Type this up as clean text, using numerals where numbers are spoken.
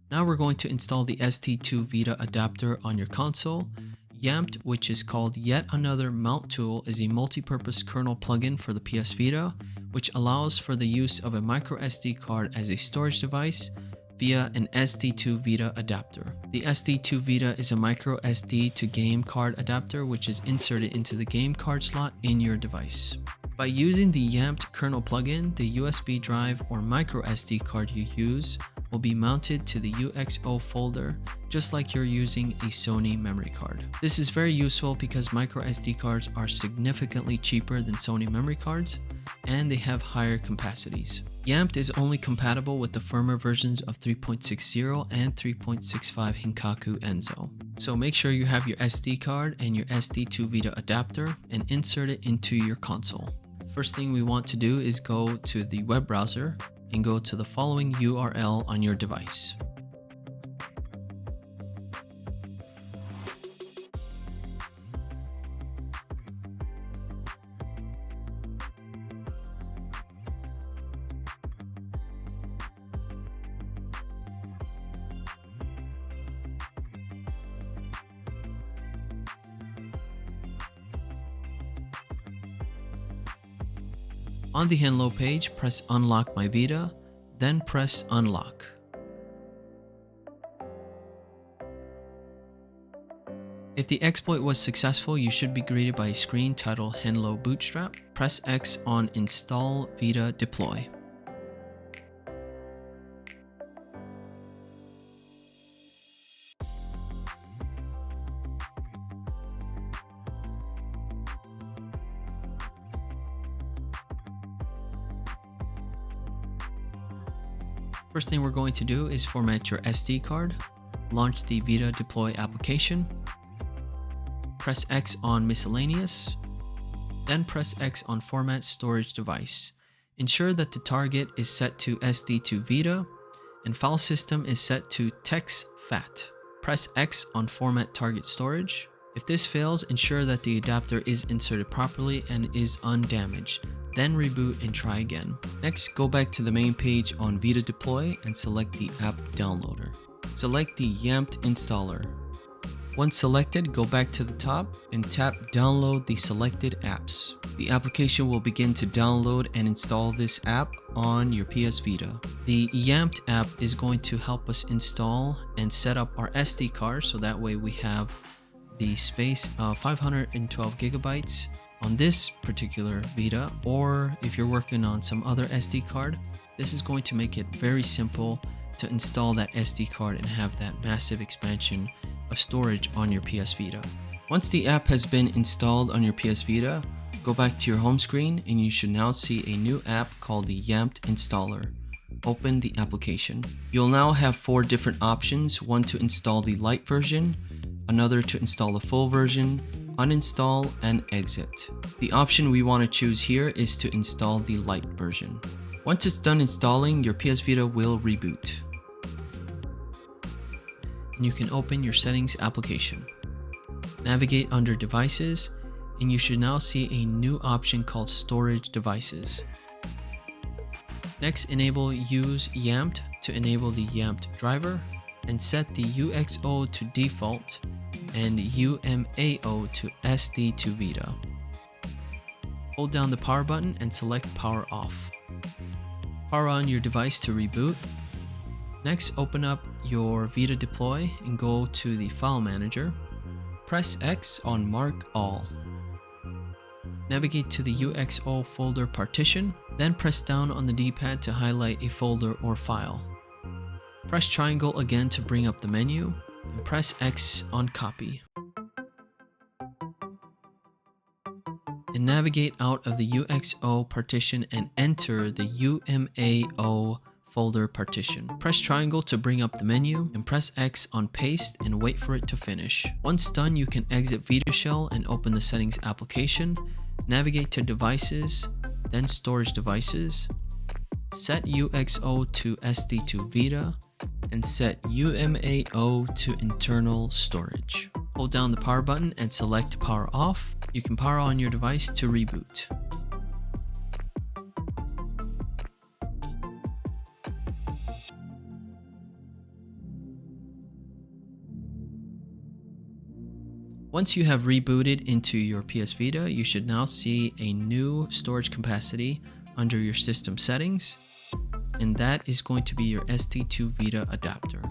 Now we're going to install the Sd2vita adapter on your console. YAMPed, which is called Yet Another Mount Tool, is a multi-purpose kernel plugin for the PS Vita, which allows for the use of a micro SD card as a storage device via an Sd2vita adapter. The Sd2vita is a micro SD to game card adapter which is inserted into the game card slot in your device. By using the YAMPed kernel plugin, the USB drive or micro SD card you use will be mounted to the UXO folder just like you're using a Sony memory card. This is very useful because micro SD cards are significantly cheaper than Sony memory cards and they have higher capacities. YAMPed is only compatible with the firmware versions of 3.60 and 3.65 Hinkaku Enzo. So make sure you have your SD card and your Sd2vita adapter and insert it into your console. First thing we want to do is go to the web browser and go to the following URL on your device. On the Hello page, press Unlock My Vita, then press Unlock. If the exploit was successful, you should be greeted by a screen titled Hello Bootstrap. Press X on Install Vita Deploy. First thing we're going to do is format your SD card, launch the Vita Deploy application, press X on Miscellaneous, then press X on Format Storage Device. Ensure that the target is set to Sd2vita and file system is set to TextFAT. Press X on Format Target Storage. If this fails, ensure that the adapter is inserted properly and is undamaged. Then reboot and try again. Next, go back to the main page on Vita Deploy and select the app downloader. Select the YAMPed installer. Once selected, go back to the top and tap Download the selected apps. The application will begin to download and install this app on your PS Vita. The YAMPed app is going to help us install and set up our SD card, so that way we have the space of 512 gigabytes on this particular Vita, or if you're working on some other SD card, this is going to make it very simple to install that SD card and have that massive expansion of storage on your PS Vita. Once the app has been installed on your PS Vita, go back to your home screen and you should now see a new app called the YAMPed installer. Open the application. You'll now have 4 different options, one to install the light version, another to install the full version, uninstall, and exit. The option we want to choose here is to install the light version. Once it's done installing, your PS Vita will reboot. And you can open your settings application. Navigate under devices, and you should now see a new option called storage devices. Next, enable use YAMPed to enable the YAMPed driver, and set the UXO to default and UMAO to Sd2vita. Hold down the power button and select power off. Power on your device to reboot. Next, open up your Vita Deploy and go to the file manager. Press X on Mark All. Navigate to the UXO folder partition, then press down on the D-pad to highlight a folder or file. Press triangle again to bring up the menu, and press X on copy. And navigate out of the UXO partition and enter the UMAO folder partition. Press triangle to bring up the menu and press X on paste and wait for it to finish. Once done, you can exit Vita Shell and open the settings application. Navigate to devices, then storage devices. Set UXO to Sd2vita and set UMAO to internal storage. Hold down the power button and select power off. You can power on your device to reboot. Once you have rebooted into your PS Vita, you should now see a new storage capacity under your system settings, and that is going to be your Sd2vita adapter.